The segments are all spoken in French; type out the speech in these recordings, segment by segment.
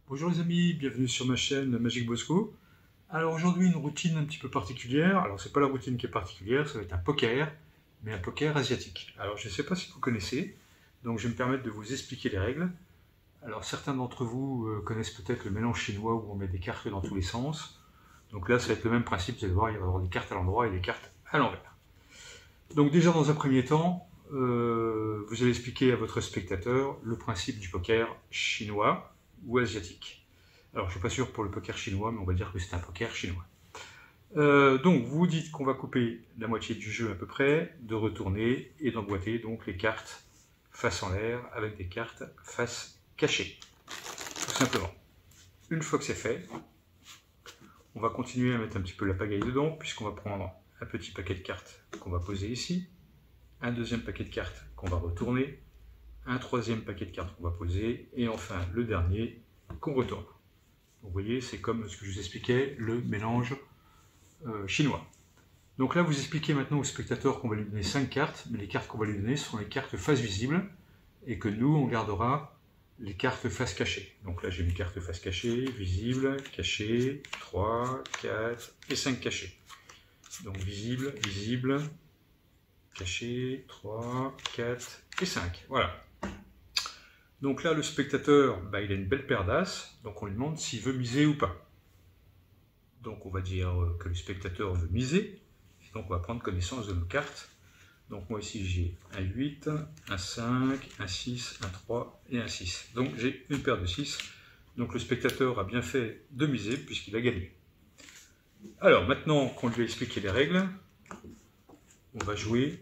Bonjour les amis, bienvenue sur ma chaîne Magic Bosco. Alors aujourd'hui une routine un petit peu particulière. Alors c'est pas la routine qui est particulière, ça va être un poker, mais un poker asiatique. Alors je ne sais pas si vous connaissez, donc je vais me permettre de vous expliquer les règles. Alors certains d'entre vous connaissent peut-être le mélange chinois où on met des cartes dans tous les sens. Donc là ça va être le même principe, vous allez voir, il va y avoir des cartes à l'endroit et des cartes à l'envers. Donc déjà dans un premier temps, vous allez expliquer à votre spectateur le principe du poker chinois ou asiatique. Alors je ne suis pas sûr pour le poker chinois, mais on va dire que c'est un poker chinois. Donc vous dites qu'on va couper la moitié du jeu à peu près, de retourner et d'emboîter donc les cartes face en l'air avec des cartes face cachée. Tout simplement. Une fois que c'est fait, on va continuer à mettre un petit peu la pagaille dedans, puisqu'on va prendre un petit paquet de cartes qu'on va poser ici, un deuxième paquet de cartes qu'on va retourner, un troisième paquet de cartes qu'on va poser, et enfin le dernier qu'on retourne. Donc, vous voyez, c'est comme ce que je vous expliquais, le mélange chinois. Donc là, vous expliquez maintenant au spectateur qu'on va lui donner 5 cartes, mais les cartes qu'on va lui donner sont les cartes face visible, et que nous, on gardera les cartes face cachée. Donc là, j'ai une carte face cachée, visible, cachée, 3, 4 et 5 cachés. Donc visible, visible, caché, 3, 4 et 5. Voilà. Donc là, le spectateur, il a une belle paire d'as, donc on lui demande s'il veut miser ou pas. Donc on va dire que le spectateur veut miser, et donc on va prendre connaissance de nos cartes. Donc moi ici j'ai un 8, un 5, un 6, un 3 et un 6. Donc j'ai une paire de 6. Donc le spectateur a bien fait de miser puisqu'il a gagné. Alors maintenant qu'on lui a expliqué les règles, on va jouer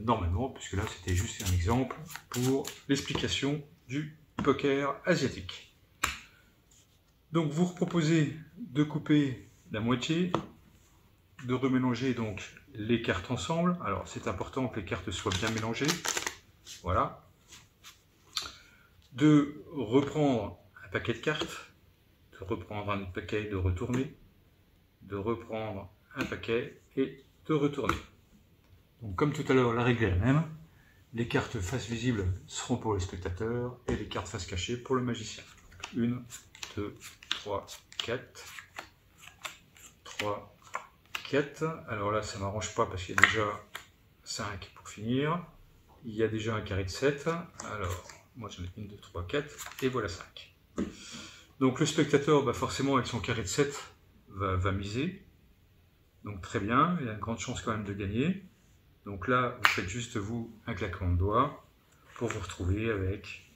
normalement, puisque là c'était juste un exemple pour l'explication du poker asiatique. Donc vous proposez de couper la moitié, de remélanger donc les cartes ensemble. Alors c'est important que les cartes soient bien mélangées. Voilà. De reprendre un paquet de cartes, de reprendre un autre paquet, de retourner, de reprendre un paquet et de retourner. Donc comme tout à l'heure, la règle est la même. Les cartes face visible seront pour le spectateur et les cartes face cachée pour le magicien. 1, 2, 3, 4. 3, 4. Alors là, ça ne m'arrange pas parce qu'il y a déjà 5 pour finir. Il y a déjà un carré de 7. Alors, moi j'en ai 1, 2, 3, 4. Et voilà 5. Donc le spectateur, forcément, avec son carré de 7, va miser. Donc très bien, il a une grande chance quand même de gagner. Donc là, vous faites juste vous un claquement de doigts pour vous retrouver avec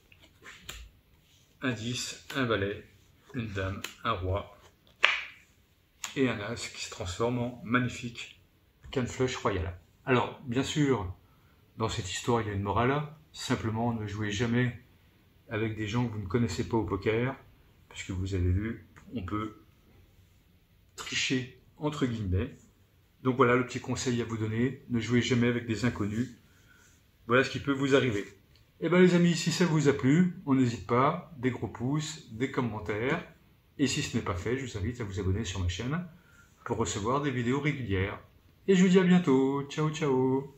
un 10, un valet, une dame, un roi et un as qui se transforme en magnifique canne flush royal. Alors, bien sûr, dans cette histoire, il y a une morale. Simplement, ne jouez jamais avec des gens que vous ne connaissez pas au poker, puisque vous avez vu, on peut tricher entre guillemets. Donc voilà le petit conseil à vous donner, ne jouez jamais avec des inconnus. Voilà ce qui peut vous arriver. Et bien les amis, si ça vous a plu, on n'hésite pas, des gros pouces, des commentaires. Et si ce n'est pas fait, je vous invite à vous abonner sur ma chaîne pour recevoir des vidéos régulières. Et je vous dis à bientôt, ciao ciao.